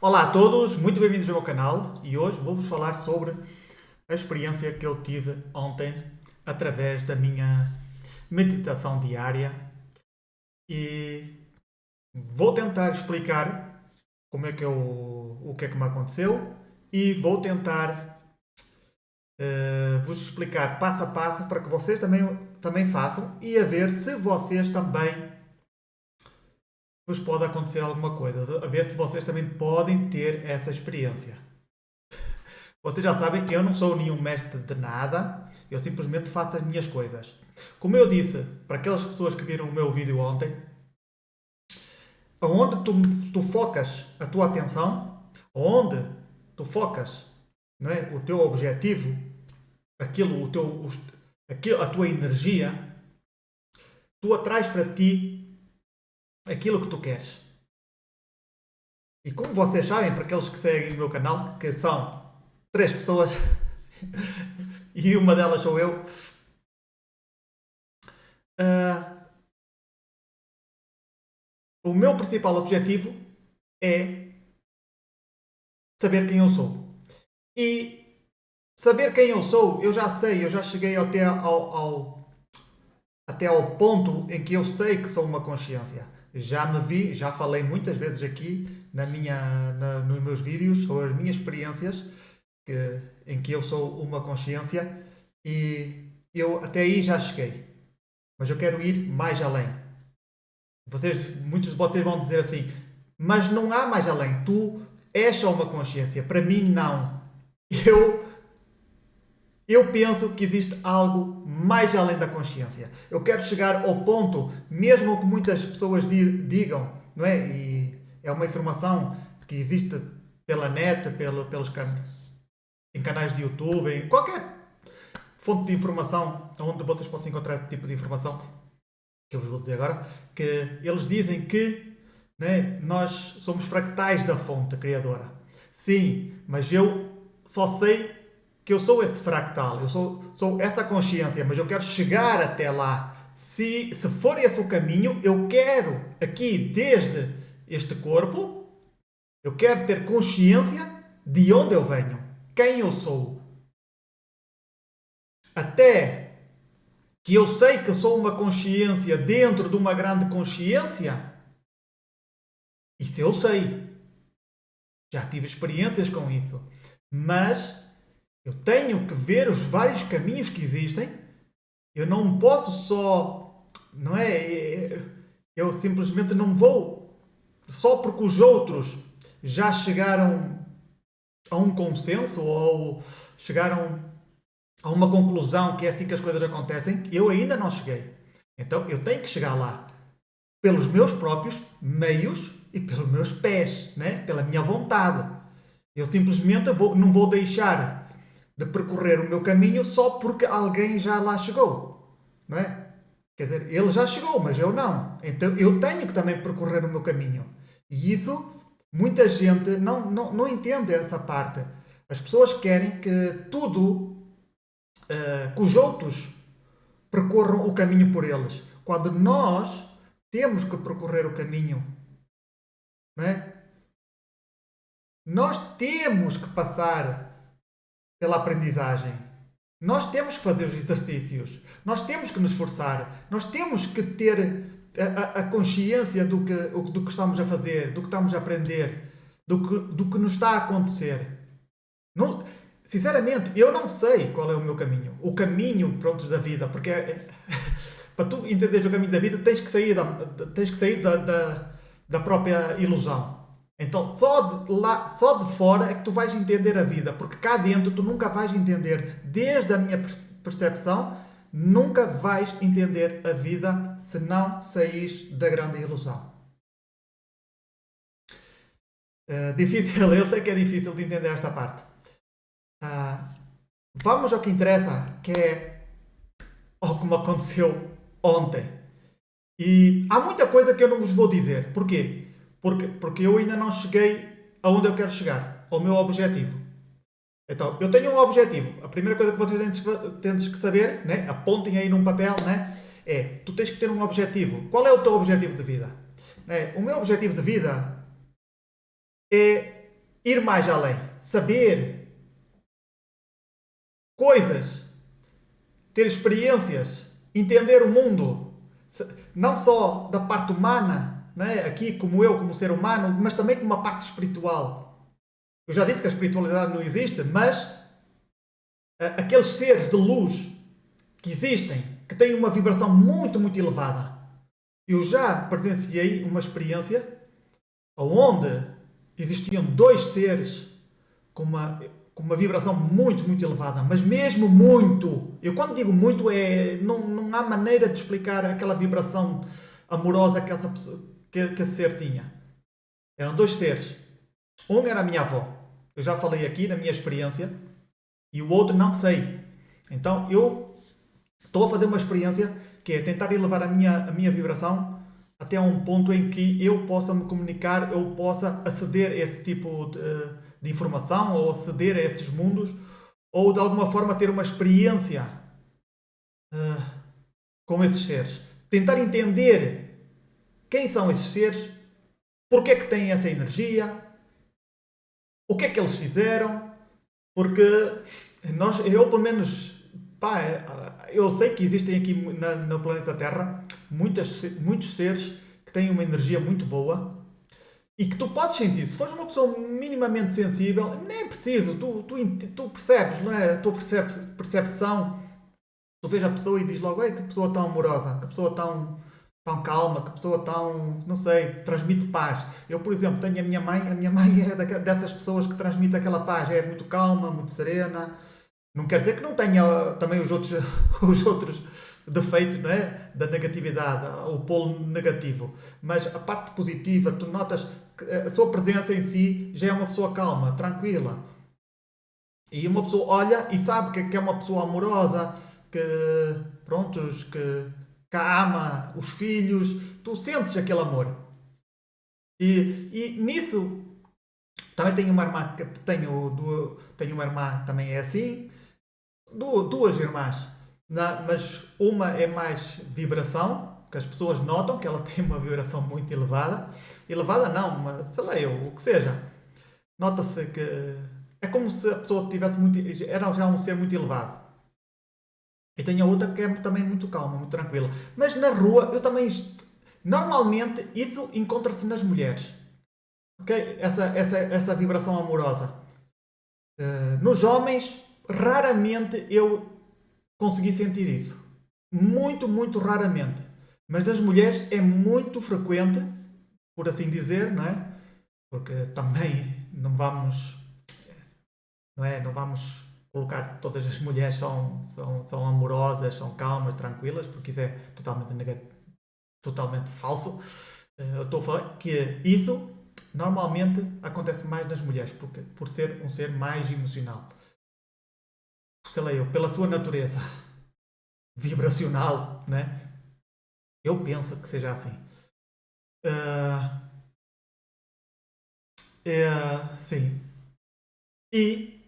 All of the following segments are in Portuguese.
Olá a todos, muito bem-vindos ao meu canal e hoje vou-vos falar sobre a experiência que eu tive ontem através da minha meditação diária e vou tentar explicar o que é que me aconteceu e vou tentar vos explicar passo a passo para que vocês também façam e a ver se vocês também vos pode acontecer alguma coisa, a ver se vocês também podem ter essa experiência. Vocês já sabem que eu não sou nenhum mestre de nada, eu simplesmente faço as minhas coisas. Como eu disse para aquelas pessoas que viram o meu vídeo ontem, aonde tu focas a tua atenção, onde tu focas, não é, o teu objetivo, a tua energia, tu atrás para ti aquilo que tu queres. E como vocês sabem, para aqueles que seguem o meu canal, que são 3 pessoas e uma delas sou eu, o meu principal objetivo é saber quem eu sou. E saber quem eu sou, eu já sei, eu já cheguei até ao ponto em que eu sei que sou uma consciência. Já me vi, já falei muitas vezes aqui nos meus vídeos sobre as minhas experiências em que eu sou uma consciência e eu até aí já cheguei. Mas eu quero ir mais além. Muitos de vocês vão dizer assim, mas não há mais além. Tu és só uma consciência. Para mim, não. Eu penso que existe algo mais além da consciência. Eu quero chegar ao ponto, mesmo que muitas pessoas digam, não é? E é uma informação que existe pela net, em canais de YouTube, em qualquer fonte de informação onde vocês possam encontrar esse tipo de informação, que eu vos vou dizer agora, que eles dizem que, né, nós somos fractais da fonte criadora. Sim, mas eu só sei que eu sou esse fractal, eu sou essa consciência, mas eu quero chegar até lá. Se for esse o caminho, eu quero aqui, desde este corpo, eu quero ter consciência de onde eu venho, quem eu sou. Até que eu sei que sou uma consciência dentro de uma grande consciência, isso eu sei. Já tive experiências com isso. Mas eu tenho que ver os vários caminhos que existem. Eu não posso só, não é? Eu simplesmente não vou só porque os outros já chegaram a um consenso ou chegaram a uma conclusão que é assim que as coisas acontecem. Eu ainda não cheguei. Então eu tenho que chegar lá pelos meus próprios meios e pelos meus pés, né? Pela minha vontade. Eu simplesmente não vou deixar de percorrer o meu caminho só porque alguém já lá chegou, não é? Quer dizer, ele já chegou, mas eu não. Então eu tenho que também percorrer o meu caminho. E isso, muita gente não entende essa parte. As pessoas querem que que os outros percorram o caminho por eles, quando nós temos que percorrer o caminho, não é? Nós temos que passar pela aprendizagem. Nós temos que fazer os exercícios. Nós temos que nos esforçar. Nós temos que ter a consciência do que estamos a fazer, do que estamos a aprender, do que nos está a acontecer. Não, sinceramente, eu não sei qual é o meu caminho. O caminho, pronto, da vida. Porque para tu entenderes o caminho da vida, tens que sair da própria ilusão. Então, só de fora é que tu vais entender a vida, porque cá dentro tu nunca vais entender, desde a minha percepção, nunca vais entender a vida se não saís da grande ilusão. Difícil, eu sei que é difícil de entender esta parte. Vamos ao que interessa, que é ao que me aconteceu ontem. E há muita coisa que eu não vos vou dizer. Porquê? Porque eu ainda não cheguei aonde eu quero chegar, ao meu objetivo. Então, eu tenho um objetivo. A primeira coisa que vocês têm que saber, né? Apontem aí num papel, né? Tu tens que ter um objetivo. Qual é o teu objetivo de vida? O meu objetivo de vida é ir mais além, saber coisas, ter experiências, entender o mundo, não só da parte humana, não é? Aqui como eu, como ser humano, mas também como uma parte espiritual. Eu já disse que a espiritualidade não existe, mas aqueles seres de luz que existem, que têm uma vibração muito, muito elevada. Eu já presenciei uma experiência onde existiam dois seres com uma vibração muito, muito elevada, mas mesmo muito. Eu quando digo muito, não há maneira de explicar aquela vibração amorosa que esse ser tinha. Eram dois seres. Um era a minha avó. Eu já falei aqui na minha experiência. E o outro não sei. Então eu estou a fazer uma experiência que é tentar elevar a minha vibração até a um ponto em que eu possa me comunicar, eu possa aceder a esse tipo de informação, ou aceder a esses mundos, ou de alguma forma ter uma experiência com esses seres. Tentar entender quem são esses seres, porque é que têm essa energia, o que é que eles fizeram, porque eu pelo menos, pá, eu sei que existem aqui no planeta Terra muitos seres que têm uma energia muito boa e que tu podes sentir. Se fores uma pessoa minimamente sensível, nem é preciso, tu percebes, não é? A tua percepção, tu vês a pessoa e dizes logo: "Ei, que pessoa tão amorosa, que pessoa tão calma, que pessoa tão, não sei, transmite paz." Eu, por exemplo, tenho a minha mãe é dessas pessoas que transmite aquela paz, é muito calma, muito serena. Não quer dizer que não tenha também os outros, os outros defeitos, não é? Da negatividade, o polo negativo. Mas a parte positiva, tu notas que a sua presença em si já é uma pessoa calma, tranquila. E uma pessoa olha e sabe que é uma pessoa amorosa, que, prontos, que ama os filhos. Tu sentes aquele amor. E nisso também tenho uma irmã que tenho uma irmã também é assim, duas irmãs, mas uma é mais vibração, que as pessoas notam que ela tem uma vibração muito elevada. Elevada não, mas sei lá eu, o que seja. Nota-se que é como se a pessoa tivesse muito, era já um ser muito elevado. E tenho a outra que é também muito calma, muito tranquila. Mas na rua eu também, normalmente isso encontra-se nas mulheres. Ok? Essa vibração amorosa. Nos homens, raramente eu consegui sentir isso. Muito, muito raramente. Mas das mulheres é muito frequente, por assim dizer, não é? Porque também não vamos colocar que todas as mulheres são amorosas, são calmas, tranquilas, porque isso é totalmente falso. Eu estou a falar que isso normalmente acontece mais nas mulheres, porque, por ser um ser mais emocional. Sei lá eu, pela sua natureza vibracional, né? Eu penso que seja assim. Ah, sim. E,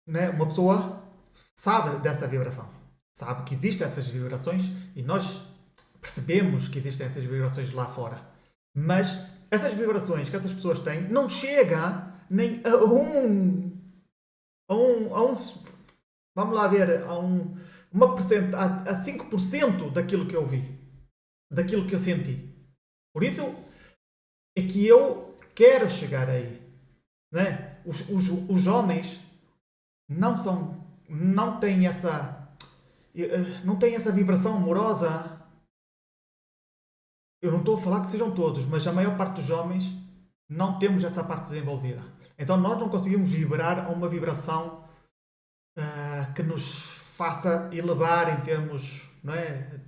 né, uma pessoa sabe dessa vibração. Sabe que existem essas vibrações e nós percebemos que existem essas vibrações lá fora. Mas essas vibrações que essas pessoas têm não chega nem a um vamos lá ver, a 5% daquilo que eu vi, daquilo que eu senti. Por isso é que eu quero chegar aí, né? Os homens não têm essa vibração amorosa. Eu não estou a falar que sejam todos, mas a maior parte dos homens não temos essa parte desenvolvida. Então nós não conseguimos vibrar a uma vibração que nos faça elevar em termos, não é?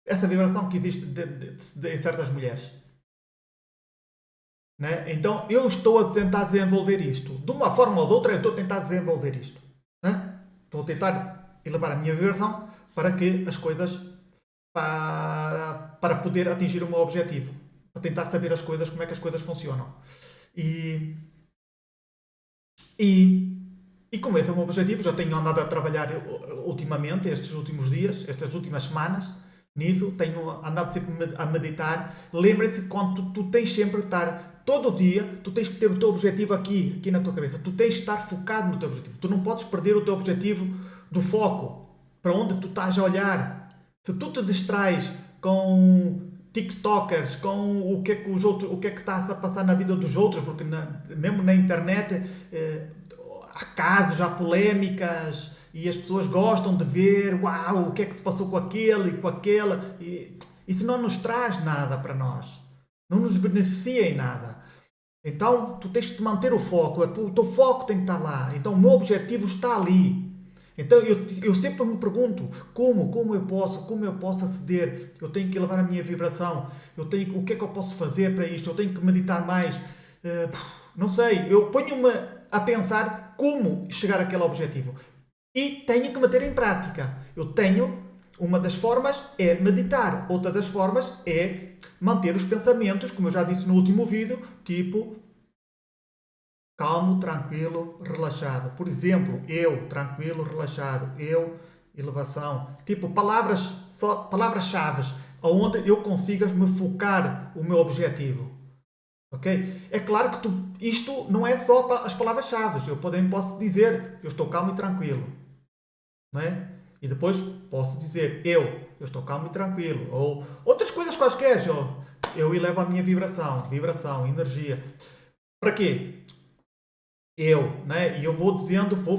Essa vibração que existe em certas mulheres. Né? Então eu estou a tentar desenvolver isto. De uma forma ou de outra eu estou a tentar desenvolver isto. Né? Estou a tentar elevar a minha vibração para que as coisas, para poder atingir o meu objetivo. Para tentar saber as coisas, como é que as coisas funcionam. E como esse é o meu objetivo, já tenho andado a trabalhar ultimamente, estes últimos dias, estas últimas semanas, nisso, tenho andado sempre a meditar. Lembrem-se quando tu tens sempre de estar todo dia, tu tens que ter o teu objetivo aqui na tua cabeça. Tu tens de estar focado no teu objetivo. Tu não podes perder o teu objetivo do foco. Para onde tu estás a olhar. Se tu te distrais com TikTokers, com o que é que os outros, o que é que está a passar na vida dos outros, porque mesmo na internet há casos, há polémicas e as pessoas gostam de ver, uau, o que é que se passou com aquele e com aquela. E isso não nos traz nada para nós. Não nos beneficia em nada. Então tu tens que te manter o foco. O teu foco tem que estar lá. Então o meu objetivo está ali. Então eu sempre me pergunto como eu posso aceder. Eu tenho que elevar a minha vibração. O que é que eu posso fazer para isto? Eu tenho que meditar mais. Não sei. Eu ponho-me a pensar como chegar àquele objetivo. E tenho que meter em prática. Uma das formas é meditar. Outra das formas é manter os pensamentos, como eu já disse no último vídeo, tipo calmo, tranquilo, relaxado. Por exemplo, eu, tranquilo, relaxado. Eu, elevação. Tipo, palavras-chave, onde eu consiga me focar o meu objetivo. Ok? É claro que isto não é só as palavras-chave. Eu também posso dizer, eu estou calmo e tranquilo. Não é? E depois posso dizer, eu estou calmo e tranquilo. Ou outras coisas quaisquer. Eu elevo a minha vibração, energia. Para quê? Né? E eu vou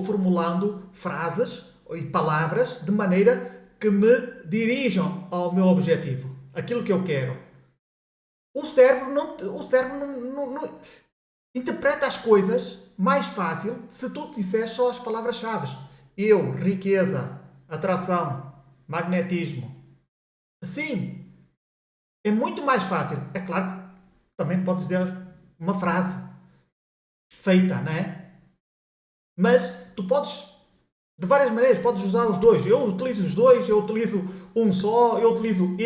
formulando frases e palavras de maneira que me dirijam ao meu objetivo, aquilo que eu quero. O cérebro não interpreta as coisas mais fácil se tu disseres só as palavras-chave. Eu, riqueza, atração, magnetismo. Sim, é muito mais fácil. É claro que também podes dizer uma frase feita, não é? Mas tu podes, de várias maneiras, podes usar os dois. Eu utilizo os dois, eu utilizo um só, eu utilizo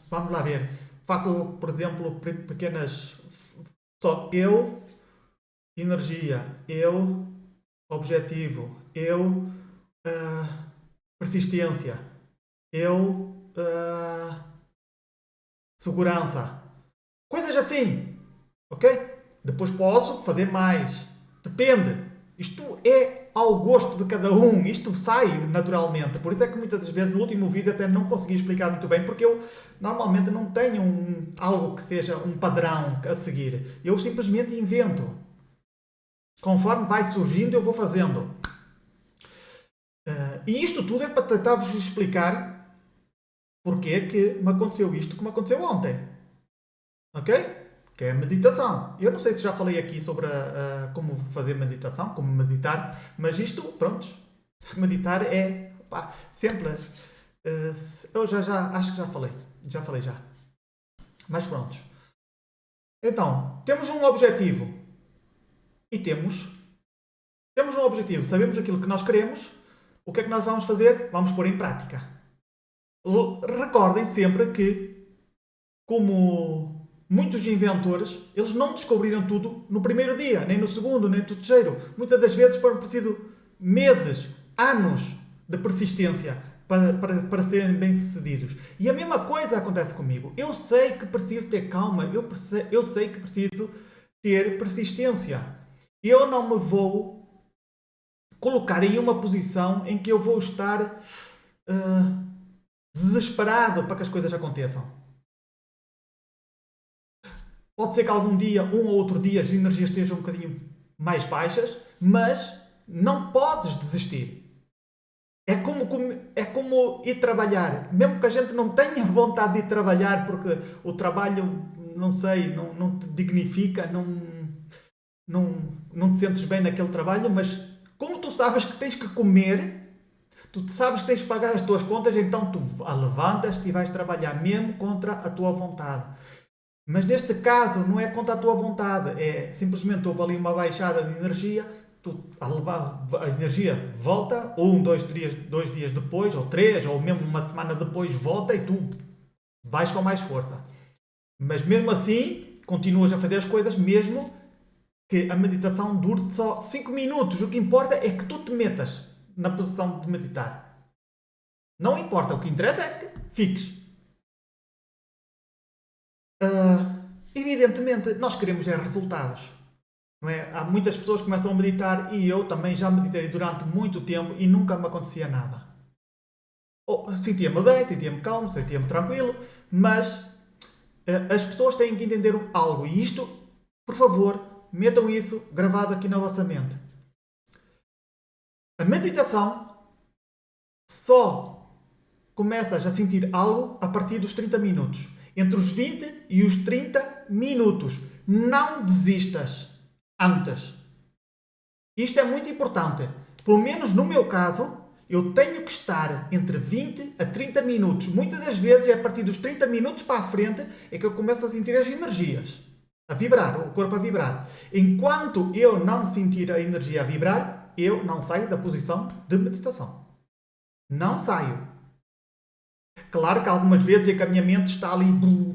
vamos lá ver. Faço, por exemplo, pequenas, só eu, energia, eu, objetivo, eu, persistência, eu, segurança. Coisas assim, ok? Depois posso fazer mais. Depende. Isto é ao gosto de cada um. Isto sai naturalmente. Por isso é que muitas das vezes no último vídeo até não consegui explicar muito bem, porque eu normalmente não tenho algo que seja um padrão a seguir. Eu simplesmente invento. Conforme vai surgindo, eu vou fazendo. E isto tudo é para tentar-vos explicar porque é que me aconteceu isto que me aconteceu ontem. Ok? Que é a meditação. Eu não sei se já falei aqui sobre como fazer meditação, como meditar, mas isto, prontos, meditar é sempre. Eu já acho que já falei já. Mas prontos. Então, temos um objetivo e temos um objetivo, sabemos aquilo que nós queremos, o que é que nós vamos fazer? Vamos pôr em prática. Recordem sempre que, como muitos inventores, eles não descobriram tudo no primeiro dia, nem no segundo, nem no terceiro. Muitas das vezes foram precisos meses, anos de persistência para serem bem-sucedidos. E a mesma coisa acontece comigo. Eu sei que preciso ter calma, eu sei que preciso ter persistência. Eu não me vou colocar em uma posição em que eu vou estar desesperado para que as coisas aconteçam. Pode ser que algum dia, um ou outro dia, as energias estejam um bocadinho mais baixas, mas não podes desistir. É como ir trabalhar. Mesmo que a gente não tenha vontade de ir trabalhar, porque o trabalho, não sei, não te dignifica, não te sentes bem naquele trabalho, mas como tu sabes que tens que comer, tu sabes que tens que pagar as tuas contas, então tu levantas-te e vais trabalhar mesmo contra a tua vontade. Mas neste caso não é contra a tua vontade, é simplesmente houve ali uma baixada de energia, a energia volta, dois dias depois, ou 3, ou mesmo uma semana depois volta e tu vais com mais força. Mas mesmo assim, continuas a fazer as coisas, mesmo que a meditação dure só 5 minutos. O que importa é que tu te metas na posição de meditar. Não importa, o que interessa é que fiques. evidentemente, nós queremos resultados. Não é? Há muitas pessoas que começam a meditar e eu também já meditei durante muito tempo e nunca me acontecia nada. Sentia-me bem, sentia-me calmo, sentia-me tranquilo, mas as pessoas têm que entender algo. E isto, por favor, metam isso gravado aqui na vossa mente. A meditação só começas a sentir algo a partir dos 30 minutos. Entre os 20 e os 30 minutos. Não desistas antes. Isto é muito importante. Pelo menos no meu caso, eu tenho que estar entre 20 a 30 minutos. Muitas das vezes é a partir dos 30 minutos para a frente é que eu começo a sentir as energias. A vibrar, o corpo a vibrar. Enquanto eu não sentir a energia a vibrar, eu não saio da posição de meditação. Não saio. Claro que algumas vezes é que a minha mente está ali,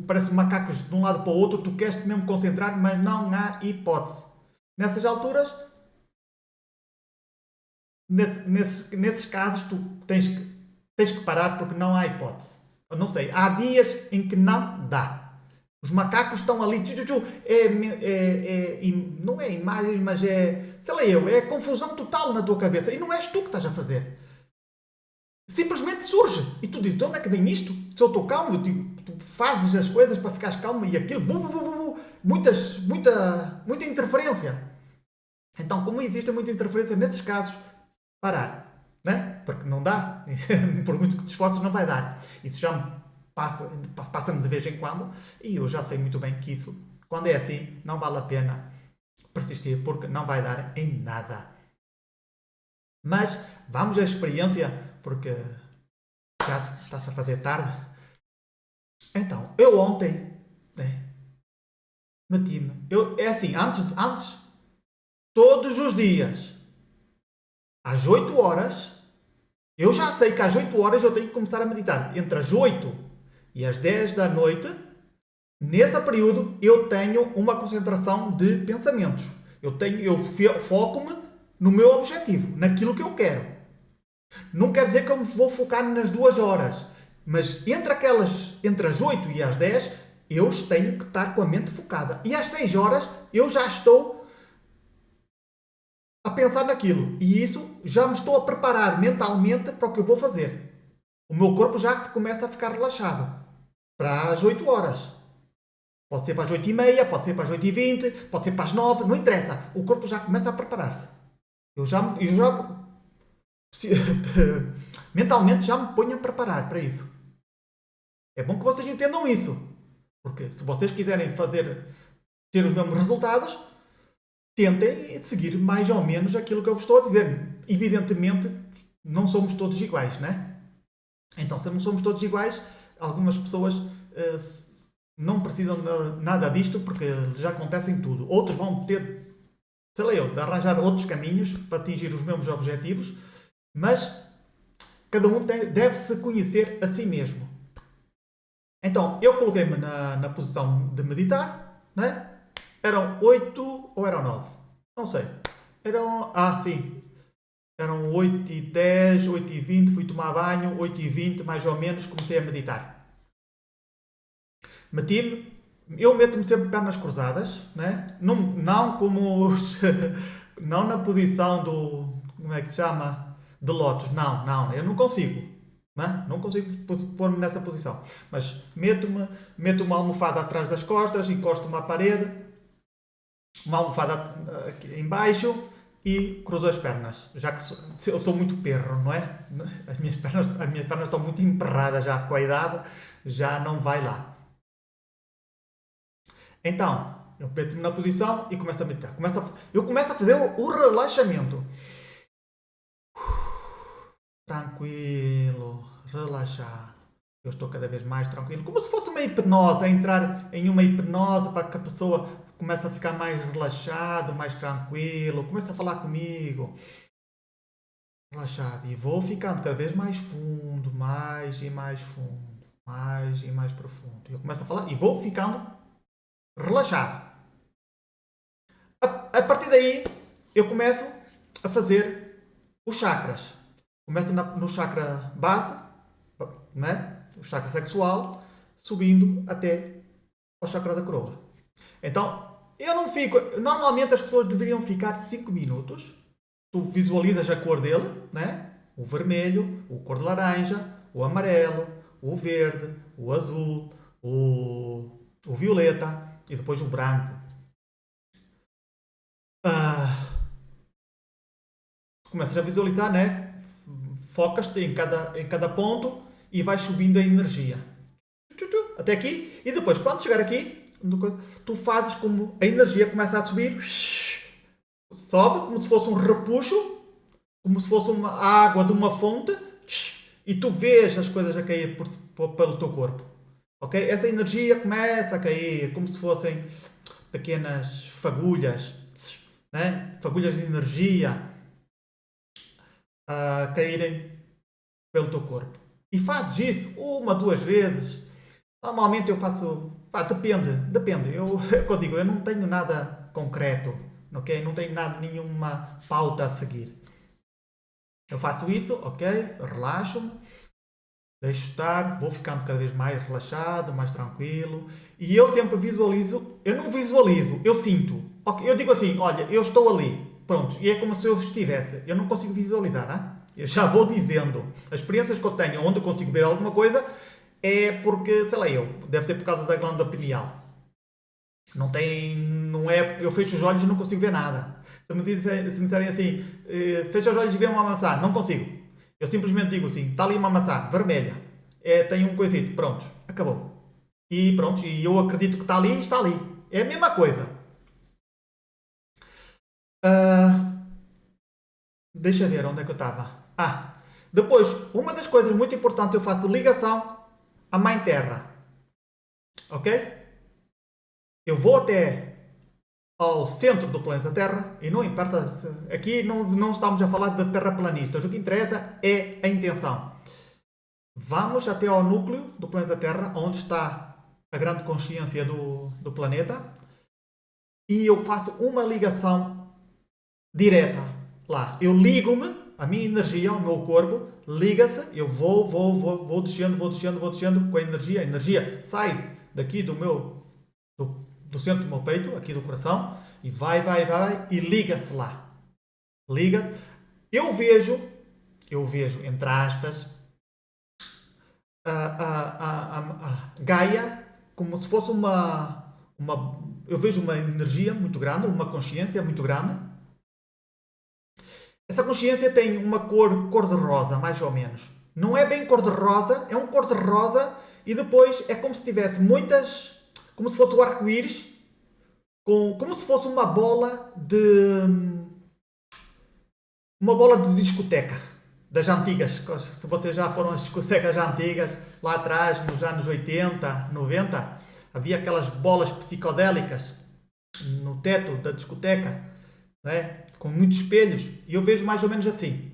parece macacos de um lado para o outro, tu queres -te mesmo concentrar, mas não há hipótese. Nessas alturas, nesses casos, tu tens que parar porque não há hipótese. Eu não sei, há dias em que não dá. Os macacos estão ali, não é imagem, mas sei lá é confusão total na tua cabeça. E não és tu que estás a fazer. Simplesmente surge. E tu dizes, de onde é que vem isto? Se eu estou calmo, tu fazes as coisas para ficares calmo e aquilo, muita interferência. Então, como existe muita interferência nesses casos, parar. Né? Porque não dá. Por muito que te esforços, não vai dar. Isso já me passa-me de vez em quando e eu já sei muito bem que isso, quando é assim, não vale a pena persistir porque não vai dar em nada. Mas vamos à experiência porque já está-se a fazer tarde. Então, eu ontem meti-me. É assim, antes, todos os dias, às 8 horas, eu já sei que às 8 horas eu tenho que começar a meditar. Entre as 8 e às 10 da noite, nesse período, eu tenho uma concentração de pensamentos. Eu foco-me no meu objetivo, naquilo que eu quero. Não quer dizer que eu me vou focar nas 2 horas, mas entre as 8 e as 10, eu tenho que estar com a mente focada. E às 6 horas, eu já estou a pensar naquilo. E isso já me estou a preparar mentalmente para o que eu vou fazer. O meu corpo já se começa a ficar relaxado. Para as 8 horas. Pode ser para as 8h30, pode ser para as 8h20, pode ser para as 9, não interessa. O corpo já começa a preparar-se. Eu já mentalmente já me ponho a preparar para isso. É bom que vocês entendam isso. Porque se vocês quiserem ter os mesmos resultados, tentem seguir mais ou menos aquilo que eu vos estou a dizer. Evidentemente, não somos todos iguais, né? Então, se não somos todos iguais, algumas pessoas não precisam de nada disto porque já acontecem tudo. Outros vão ter, sei lá de arranjar outros caminhos para atingir os mesmos objetivos, mas cada um deve se conhecer a si mesmo. Então, eu coloquei-me na posição de meditar, né? Eram 8 ou eram 9? Não sei. Sim. Eram 8h10, 8h20, fui tomar banho, 8h20 mais ou menos, comecei a meditar. Eu meto-me sempre pernas cruzadas, né? Não como não na posição como é que se chama? De lótus, não, eu não consigo. Não consigo pôr-me nessa posição. Mas meto uma almofada atrás das costas, encosto-me à parede, uma almofada aqui em baixo e cruzo as pernas. Já que eu sou muito perro, não é? As minhas pernas estão muito emperradas já com a idade, já não vai lá. Então, eu meto-me na posição e começo a meditar. Eu começo a fazer o relaxamento. Tranquilo, relaxado. Eu estou cada vez mais tranquilo. Como se fosse uma hipnose, a entrar em uma hipnose para que a pessoa comece a ficar mais relaxado, mais tranquilo. Começa a falar comigo. Relaxado. E vou ficando cada vez mais fundo, mais e mais fundo, mais e mais profundo. Eu começo a falar e vou ficando relaxado. A partir daí, eu começo a fazer os chakras. Começo no chakra base, né? O chakra sexual, subindo até ao chakra da coroa. Então, eu não fico. Normalmente as pessoas deveriam ficar 5 minutos. Tu visualizas a cor dele, né? O vermelho, o cor de laranja, o amarelo, o verde, o azul, o violeta e depois o branco. Ah, começas a visualizar, né? Focas-te em cada ponto e vais subindo a energia. Até aqui. E depois, quando chegar aqui, tu fazes como a energia começa a subir. Sobe como se fosse um repuxo, como se fosse uma água de uma fonte. E tu vês as coisas a cair pelo teu corpo. Ok? Essa energia começa a cair como se fossem pequenas fagulhas, né? Fagulhas de energia a caírem pelo teu corpo. E fazes isso uma, duas vezes. Normalmente eu faço. Pá, depende. É o que eu digo, eu não tenho nada concreto, ok? Não tenho nada, nenhuma pauta a seguir. Eu faço isso, ok? Relaxo-me, deixo estar, vou ficando cada vez mais relaxado, mais tranquilo. E eu sempre visualizo, eu não visualizo, eu sinto. Okay? Eu digo assim, olha, eu estou ali. Pronto, e é como se eu estivesse. Eu não consigo visualizar, né? Eu já vou dizendo. As experiências que eu tenho onde eu consigo ver alguma coisa é porque, sei lá, deve ser por causa da glândula pineal. Não tem, não é, eu fecho os olhos e não consigo ver nada. Se me disserem assim, fecha os olhos e vê uma maçã, não consigo. Eu simplesmente digo assim, está ali uma maçã vermelha, tem um coisito, pronto, acabou. E pronto, e eu acredito que está ali, está ali. É a mesma coisa. Ah, deixa ver onde é que eu estava. Depois, uma das coisas muito importantes, eu faço ligação à Mãe Terra. Ok? Eu vou até ao centro do planeta Terra e não importa, aqui não estamos a falar de terraplanistas, o que interessa é a intenção. Vamos até ao núcleo do planeta Terra, onde está a grande consciência do planeta, e eu faço uma ligação direta lá. Eu ligo-me, a minha energia, o meu corpo, liga-se, eu vou descendo com a energia sai daqui do centro do meu peito, aqui do coração, e vai, e liga-se lá. Liga-se. Eu vejo, entre aspas, a Gaia como se fosse eu vejo uma energia muito grande, uma consciência muito grande. Essa consciência tem uma cor de rosa, mais ou menos. Não é bem cor de rosa, é um cor de rosa e depois é como se tivesse muitas, como se fosse o arco-íris, como se fosse uma bola de discoteca das antigas. Se vocês já foram às discotecas antigas, lá atrás, nos anos 80, 90, havia aquelas bolas psicodélicas no teto da discoteca, né? Com muitos espelhos, e eu vejo mais ou menos assim.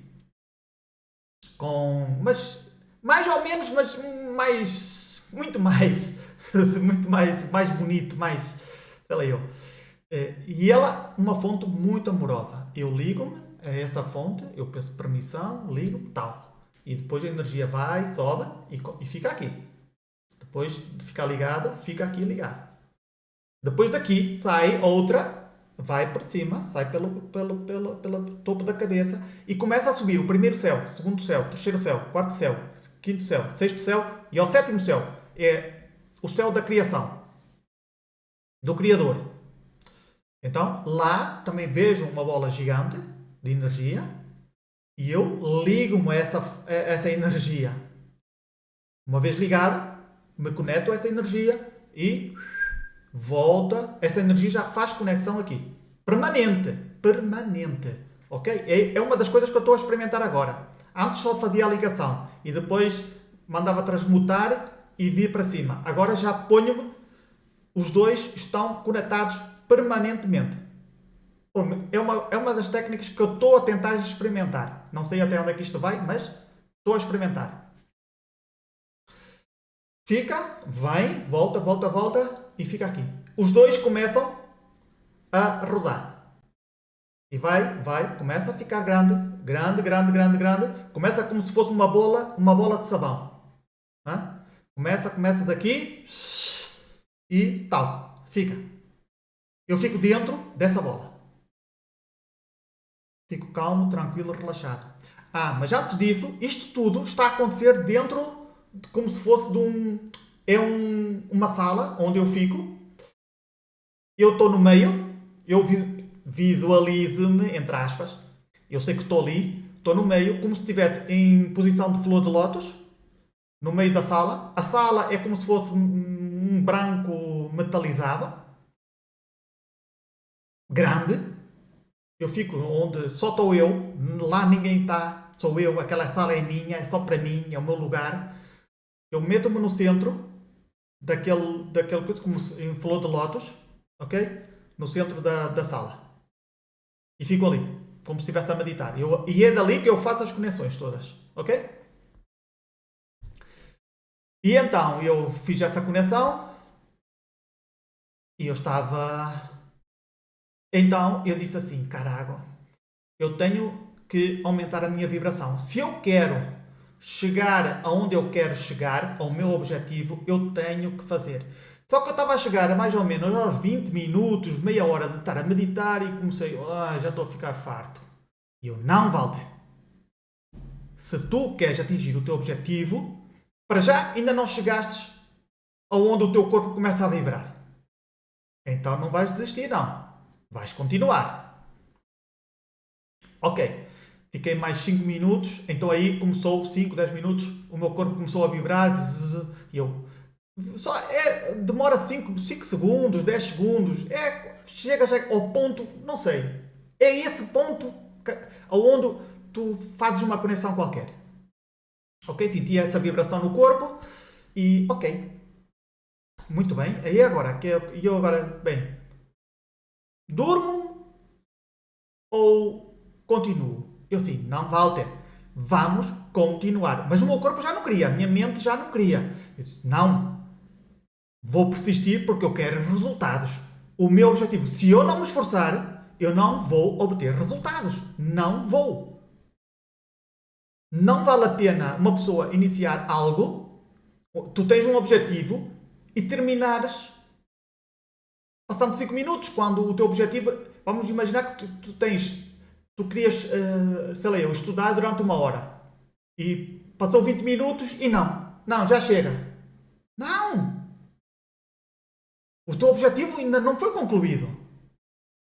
Mas mais ou menos, mas muito mais, muito mais bonito, mais, sei lá eu. E ela, uma fonte muito amorosa. Eu ligo-me a essa fonte, eu peço permissão, ligo, tal. E depois a energia vai, sobe e fica aqui. Depois de ficar ligado, fica aqui ligado. Depois daqui sai outra, vai por cima, sai pelo topo da cabeça e começa a subir o primeiro céu, segundo céu, terceiro céu, quarto céu, quinto céu, sexto céu e ao sétimo céu. É o céu da criação, do Criador. Então, lá também vejo uma bola gigante de energia e eu ligo-me a essa energia. Uma vez ligado, me conecto a essa energia e volta. Essa energia já faz conexão aqui. Permanente. Ok? É uma das coisas que eu estou a experimentar agora. Antes só fazia a ligação e depois mandava transmutar e vir para cima. Agora já ponho-me, os dois estão conectados permanentemente. É uma das técnicas que eu estou a tentar experimentar. Não sei até onde é que isto vai, mas estou a experimentar. Fica, vem, volta e fica aqui. Os dois começam a rodar. E vai, começa a ficar grande. Começa como se fosse uma bola de sabão. Começa daqui e tal. Fica. Eu fico dentro dessa bola. Fico calmo, tranquilo, relaxado. Mas antes disso, isto tudo está a acontecer dentro, como se fosse de uma sala onde eu fico. Eu estou no meio, eu visualizo-me, entre aspas. Eu sei que estou ali, estou no meio, como se estivesse em posição de flor de lótus, no meio da sala. A sala é como se fosse um branco metalizado, grande. Eu fico onde só estou eu, lá ninguém está, sou eu, aquela sala é minha, é só para mim, é o meu lugar. Eu meto-me no centro daquele coisa, como em flor de lótus, ok? No centro da sala. E fico ali, como se estivesse a meditar. E é dali que eu faço as conexões todas, ok? E então eu fiz essa conexão e eu estava. Então eu disse assim: caraca, eu tenho que aumentar a minha vibração. Se eu quero chegar aonde eu quero chegar, ao meu objetivo, eu tenho que fazer. Só que eu estava a chegar a mais ou menos aos 20 minutos, meia hora de estar a meditar e comecei, já estou a ficar farto. E eu, não, Walter. Se tu queres atingir o teu objetivo, para já ainda não chegastes aonde o teu corpo começa a vibrar. Então não vais desistir, não. Vais continuar. Ok. Fiquei mais 5 minutos, então aí começou 5, 10 minutos, o meu corpo começou a vibrar, e eu demora 5 segundos, 10 segundos, chega já ao ponto, não sei. É esse ponto onde tu fazes uma conexão qualquer. Ok? Senti essa vibração no corpo e ok. Muito bem. Aí agora, bem, durmo ou continuo? Eu sim, não, Walter, vamos continuar. Mas o meu corpo já não queria, a minha mente já não queria. Eu disse, não, vou persistir porque eu quero resultados. O meu objetivo, se eu não me esforçar, eu não vou obter resultados. Não vou. Não vale a pena uma pessoa iniciar algo, tu tens um objetivo e terminares passando 5 minutos, quando o teu objetivo, vamos imaginar que tu querias, sei lá, eu estudar durante uma hora e passou 20 minutos e não, já chega. Não! O teu objetivo ainda não foi concluído.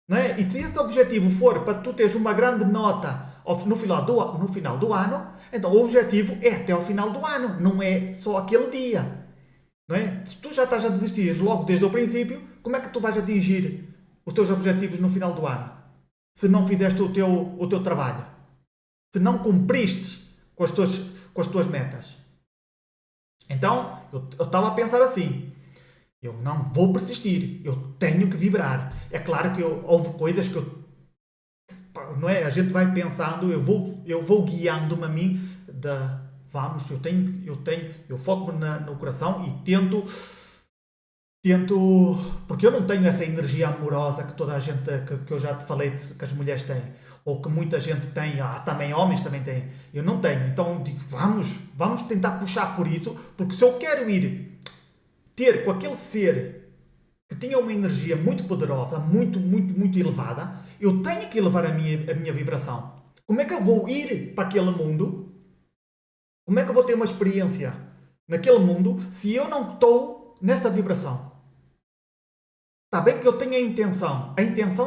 Não é? E se esse objetivo for para tu teres uma grande nota no final do ano, então o objetivo é até ao final do ano, não é só aquele dia. Não é? Se tu já estás a desistir logo desde o princípio, como é que tu vais atingir os teus objetivos no final do ano? Se não fizeste o teu trabalho. Se não cumpriste com as tuas metas. Então, eu estava a pensar assim. Eu não vou persistir. Eu tenho que vibrar. É claro que houve coisas que não é? A gente vai pensando, eu vou guiando-me a mim vamos, eu foco-me no coração e tento, porque eu não tenho essa energia amorosa que toda a gente, que eu já te falei que as mulheres têm, ou que muita gente tem, também homens também têm, eu não tenho, então digo, vamos tentar puxar por isso, porque se eu quero ir ter com aquele ser que tinha uma energia muito poderosa, muito, muito, muito elevada, eu tenho que elevar a minha vibração. Como é que eu vou ir para aquele mundo? Como é que eu vou ter uma experiência naquele mundo se eu não estou nessa vibração? Está bem que eu tenho a intenção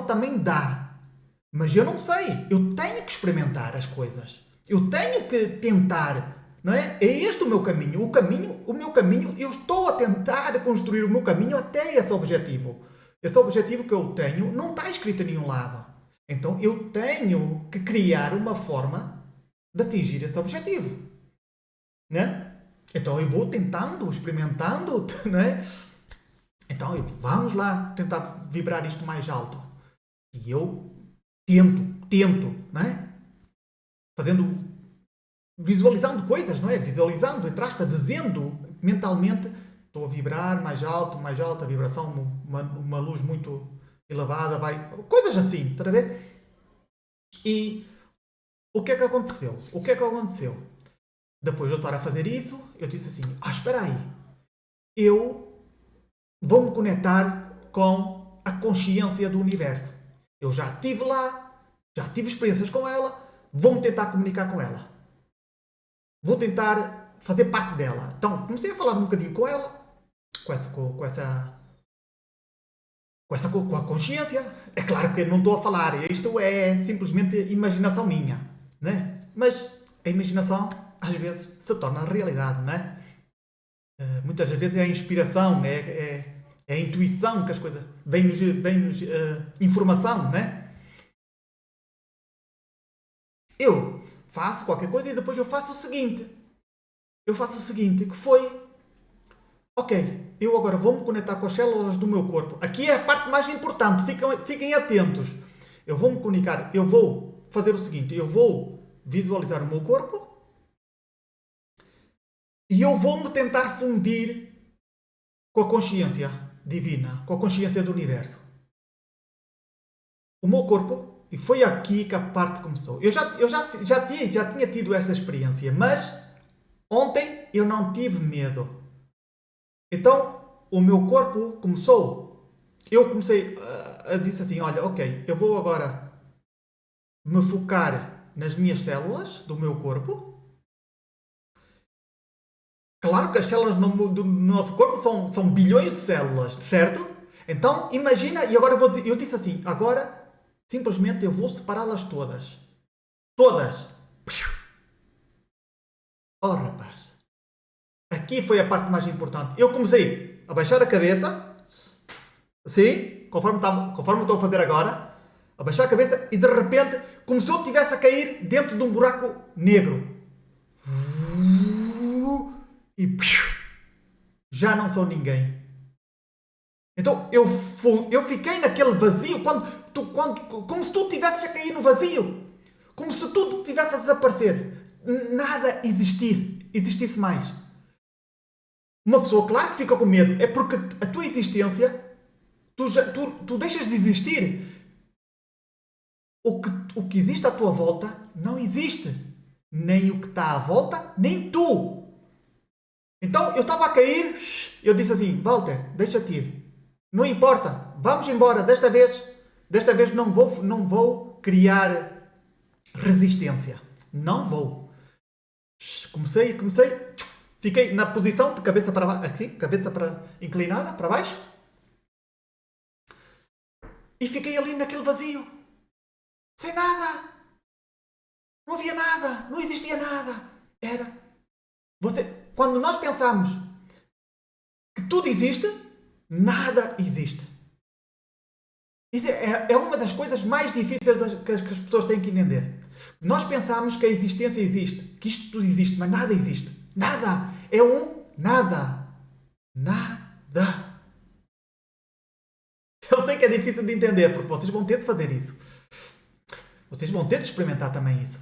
também dá, mas eu não sei, eu tenho que experimentar as coisas, eu tenho que tentar, não é? É este o meu caminho, o meu caminho, eu estou a tentar construir o meu caminho até esse objetivo. Esse objetivo que eu tenho não está escrito em nenhum lado. Então eu tenho que criar uma forma de atingir esse objetivo. Né? Então eu vou tentando, experimentando, né? Então vamos lá tentar vibrar isto mais alto. E eu tento, né? Visualizando coisas, não é? Visualizando, entre aspas, dizendo mentalmente, estou a vibrar mais alto, a vibração, uma luz muito elevada, coisas assim, está a ver? E o que é que aconteceu? Depois de eu estar a fazer isso, eu disse assim, espera aí, eu vou-me conectar com a consciência do universo. Eu já estive lá, já tive experiências com ela, vou-me tentar comunicar com ela. Vou tentar fazer parte dela. Então, comecei a falar um bocadinho com ela, com a consciência. É claro que eu não estou a falar, isto é simplesmente imaginação minha, né? Mas a imaginação, às vezes, se torna realidade, né? Muitas vezes é a inspiração, é a intuição que as coisas... Vem-nos informação, né? Eu faço qualquer coisa e depois eu faço o seguinte. Que foi... Ok, eu agora vou-me conectar com as células do meu corpo. Aqui é a parte mais importante, fiquem atentos. Eu vou-me comunicar, eu vou fazer o seguinte, eu vou visualizar o meu corpo e eu vou-me tentar fundir com a consciência divina, com a consciência do universo. O meu corpo, e foi aqui que a parte começou. Eu já tinha tido essa experiência, mas ontem eu não tive medo. Então, o meu corpo começou. Eu comecei a dizer assim, olha, ok, eu vou agora me focar nas minhas células do meu corpo. Claro que as células do nosso corpo são bilhões de células, certo? Então, imagina, e agora eu disse assim, agora, simplesmente eu vou separá-las todas. Todas. Oh, rapaz. Aqui foi a parte mais importante. Eu comecei a baixar a cabeça, assim, conforme estou a fazer agora, a baixar a cabeça e de repente, como se eu estivesse a cair dentro de um buraco negro. E já não sou ninguém. Então eu fiquei naquele vazio como se tu estivesses a cair no vazio. Como se tudo estivesse a desaparecer. Nada existisse mais. Uma pessoa, claro que fica com medo. É porque a tua existência, tu deixas de existir. O que existe à tua volta não existe. Nem o que está à volta, nem tu. Então eu estava a cair, eu disse assim, Walter, deixa-te ir. Não importa, vamos embora. Desta vez não vou criar resistência. Não vou. Comecei, fiquei na posição de cabeça para baixo, assim, inclinada para baixo. E fiquei ali naquele vazio. Sem nada. Não havia nada, não existia nada. Quando nós pensamos que tudo existe, nada existe. Isso é uma das coisas mais difíceis que as pessoas têm que entender. Nós pensamos que a existência existe, que isto tudo existe, mas nada existe. Nada. É um nada. Nada. Eu sei que é difícil de entender, porque vocês vão ter de fazer isso. Vocês vão ter de experimentar também isso.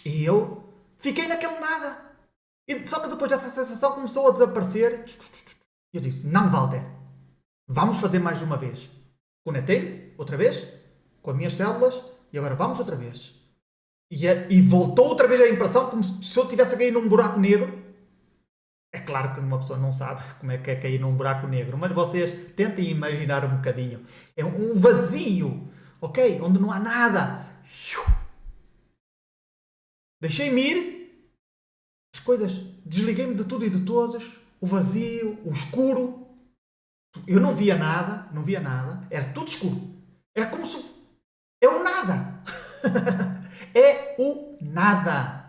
E eu fiquei naquele nada. Só que depois essa sensação começou a desaparecer. E eu disse, não, Walter. Vamos fazer mais uma vez. Conectei-me, outra vez, com as minhas células, e agora vamos outra vez. E voltou outra vez a impressão como se eu estivesse a cair num buraco negro. É claro que uma pessoa não sabe como é que é cair num buraco negro, mas vocês tentem imaginar um bocadinho. É um vazio, ok? Onde não há nada. Deixei-me ir, as coisas, desliguei-me de tudo e de todos, o vazio, o escuro. Eu não via nada, era tudo escuro. Era como se... É o nada. É o nada.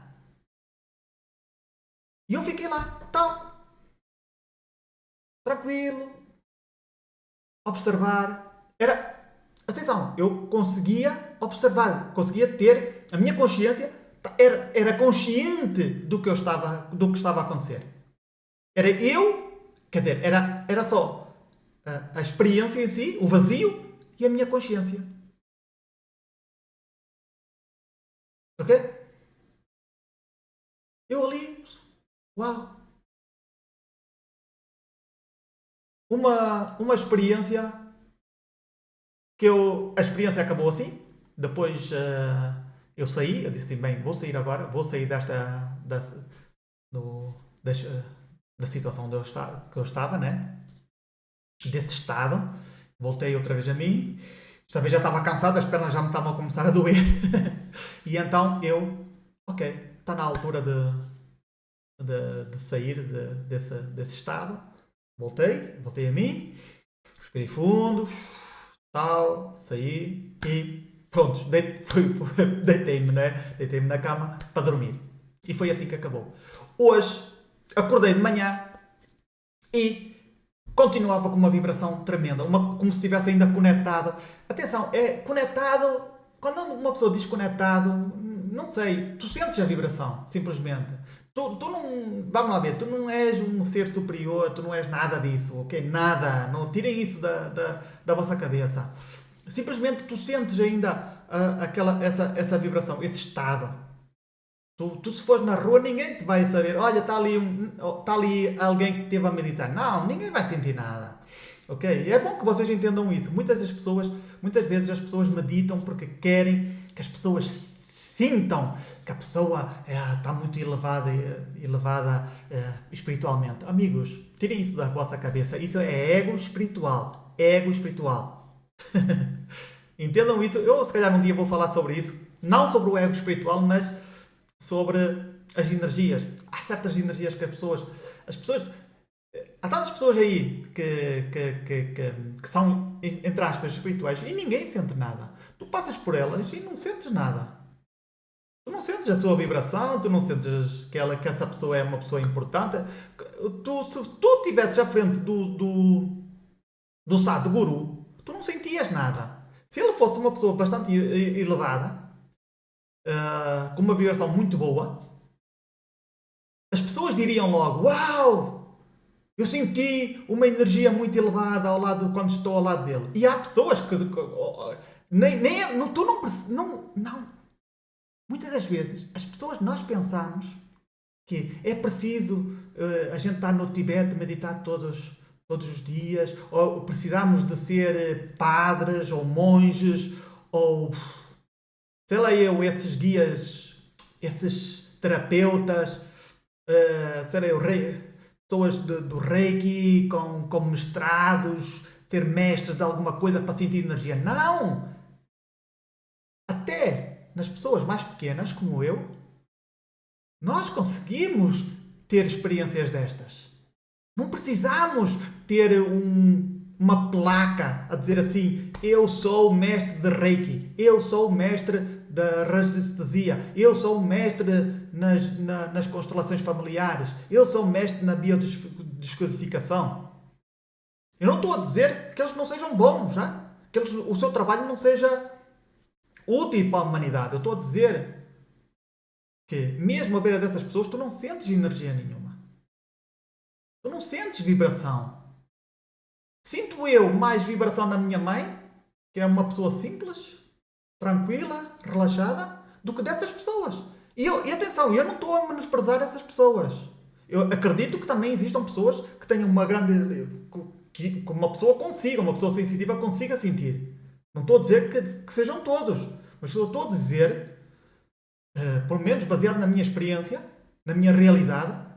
E eu fiquei lá, tal. Tranquilo. Observar. Atenção, eu conseguia observar, conseguia ter... A minha consciência era consciente do que estava a acontecer. Era eu... Quer dizer, era só a experiência em si, o vazio e a minha consciência. Ok? Eu ali... Uau! Uma experiência a experiência acabou assim. Depois eu saí, eu disse assim, bem, vou sair agora, vou sair da situação que eu estava, né? Desse estado. Voltei outra vez a mim. Esta vez já estava cansado, as pernas já me estavam a começar a doer. E então ok, está na altura de sair desse estado. Voltei a mim, respirei fundo, tal, saí e pronto, deitei-me, né? Deitei-me na cama para dormir. E foi assim que acabou. Hoje, acordei de manhã e continuava com uma vibração tremenda, como se estivesse ainda conectado. Atenção, é conectado. Quando uma pessoa diz conectado, não sei, tu sentes a vibração, simplesmente. Tu não. Vamos lá ver, tu não és um ser superior, tu não és nada disso, ok? Nada. Não tirem isso da vossa cabeça. Simplesmente tu sentes ainda essa vibração, esse estado. Tu se fores na rua, ninguém te vai saber. Olha, está ali alguém que esteve a meditar. Não, ninguém vai sentir nada. Ok? É bom que vocês entendam isso. Muitas vezes as pessoas meditam porque querem que as pessoas sintam que a pessoa está muito elevada espiritualmente. Amigos, tirem isso da vossa cabeça. Isso é ego espiritual. Ego espiritual. Entendam isso. Eu, se calhar, um dia vou falar sobre isso. Não sobre o ego espiritual, mas sobre as energias. Há certas energias que as pessoas, há tantas pessoas aí que são, entre aspas, espirituais e ninguém sente nada. Tu passas por elas e não sentes nada. Tu não sentes a sua vibração, tu não sentes que essa pessoa é uma pessoa importante. Se tu estivesses à frente do Sadhguru, tu não sentias nada. Se ele fosse uma pessoa bastante elevada, com uma vibração muito boa, as pessoas diriam logo: Uau! Eu senti uma energia muito elevada quando estou ao lado dele. E há pessoas que. Tu não. Muitas das vezes, as pessoas, nós pensamos que é preciso a gente estar no Tibete, meditar todos os dias, ou precisamos de ser padres, ou monges, ou sei lá eu, esses guias, esses terapeutas, sei lá eu, pessoas do Reiki com mestrados, ser mestres de alguma coisa para sentir energia. Não! Até nas pessoas mais pequenas, como eu, nós conseguimos ter experiências destas. Não precisamos ter uma placa a dizer assim: eu sou mestre de Reiki, eu sou mestre da radiestesia, eu sou mestre nas constelações familiares, eu sou mestre na biodescodificação. Eu não estou a dizer que eles não sejam bons, já? Que o seu trabalho não seja útil para a humanidade. Eu estou a dizer que, mesmo à beira dessas pessoas, tu não sentes energia nenhuma. Tu não sentes vibração. Sinto eu mais vibração na minha mãe, que é uma pessoa simples, tranquila, relaxada, do que dessas pessoas. E atenção, eu não estou a menosprezar essas pessoas. Eu acredito que também existam pessoas que tenham uma grande. Que uma pessoa consiga, uma pessoa sensitiva consiga sentir. Não estou a dizer que sejam todos, mas eu estou a dizer, pelo menos baseado na minha experiência, na minha realidade,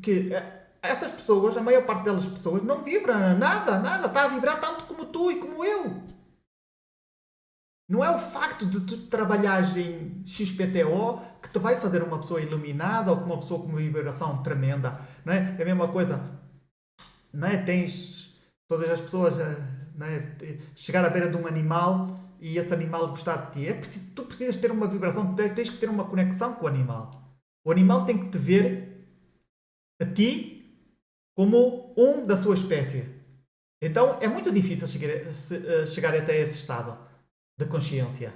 que essas pessoas, a maior parte delas pessoas, não vibra nada, está a vibrar tanto como tu e como eu. Não é o facto de tu trabalhares em XPTO que te vai fazer uma pessoa iluminada ou uma pessoa com uma vibração tremenda. Não é? É a mesma coisa. Não é? Tens todas as pessoas não é? Chegar à beira de um animal e esse animal gostar de ti. Tu precisas ter uma vibração, tens que ter uma conexão com o animal. O animal tem que te ver a ti como um da sua espécie. Então é muito difícil chegar até esse estado de consciência.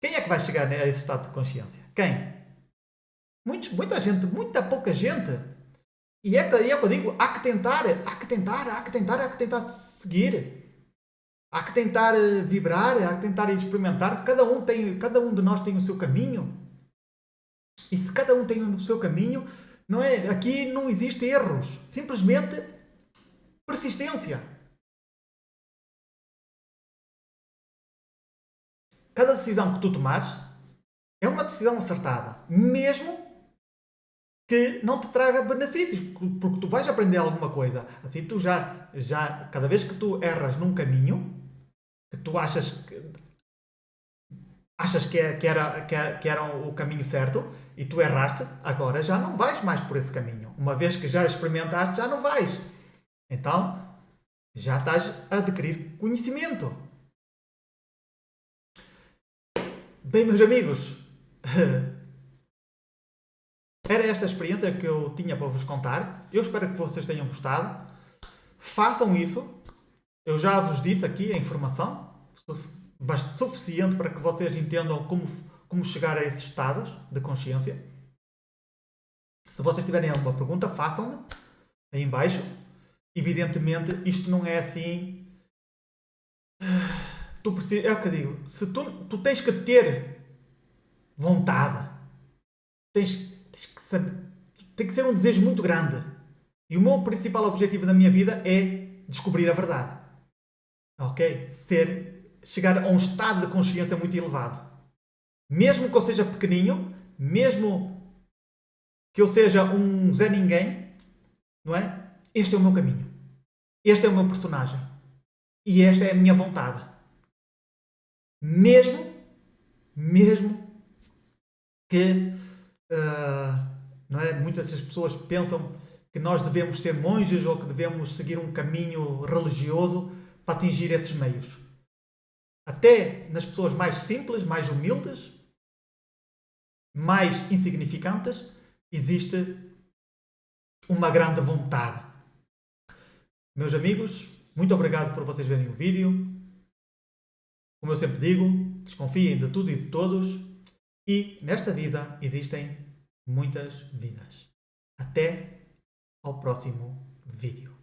Quem é que vai chegar a esse estado de consciência? Quem? Muita gente, muita pouca gente. E é que eu digo, há que tentar seguir. Há que tentar vibrar, há que tentar experimentar. Cada um de nós tem o seu caminho. E se cada um tem o seu caminho, não é? Aqui não existe erros. Simplesmente persistência. Cada decisão que tu tomares é uma decisão acertada. Mesmo que não te traga benefícios, porque tu vais aprender alguma coisa. Assim tu já cada vez que tu erras num caminho, que tu achas que era o caminho certo e tu erraste, agora já não vais mais por esse caminho. Uma vez que já experimentaste, já não vais. Então, já estás a adquirir conhecimento. Bem, meus amigos, era esta a experiência que eu tinha para vos contar. Eu espero que vocês tenham gostado. Façam isso. Eu já vos disse aqui a informação bastante suficiente para que vocês entendam como chegar a esses estados de consciência. Se vocês tiverem alguma pergunta, façam-me aí em baixo. Evidentemente, isto não é assim. É o que eu digo. Se tu tens que ter vontade, tens que saber, tem que ser um desejo muito grande. E o meu principal objetivo da minha vida é descobrir a verdade. Ok? Chegar a um estado de consciência muito elevado. Mesmo que eu seja pequeninho, mesmo que eu seja um Zé Ninguém, não é? Este é o meu caminho. Este é o meu personagem. E esta é a minha vontade. Mesmo que não é? Muitas das pessoas pensam que nós devemos ser monges ou que devemos seguir um caminho religioso para atingir esses meios. Até nas pessoas mais simples, mais humildes, mais insignificantes, existe uma grande vontade. Meus amigos, muito obrigado por vocês verem o vídeo. Como eu sempre digo, desconfiem de tudo e de todos. E nesta vida existem muitas vidas. Até ao próximo vídeo.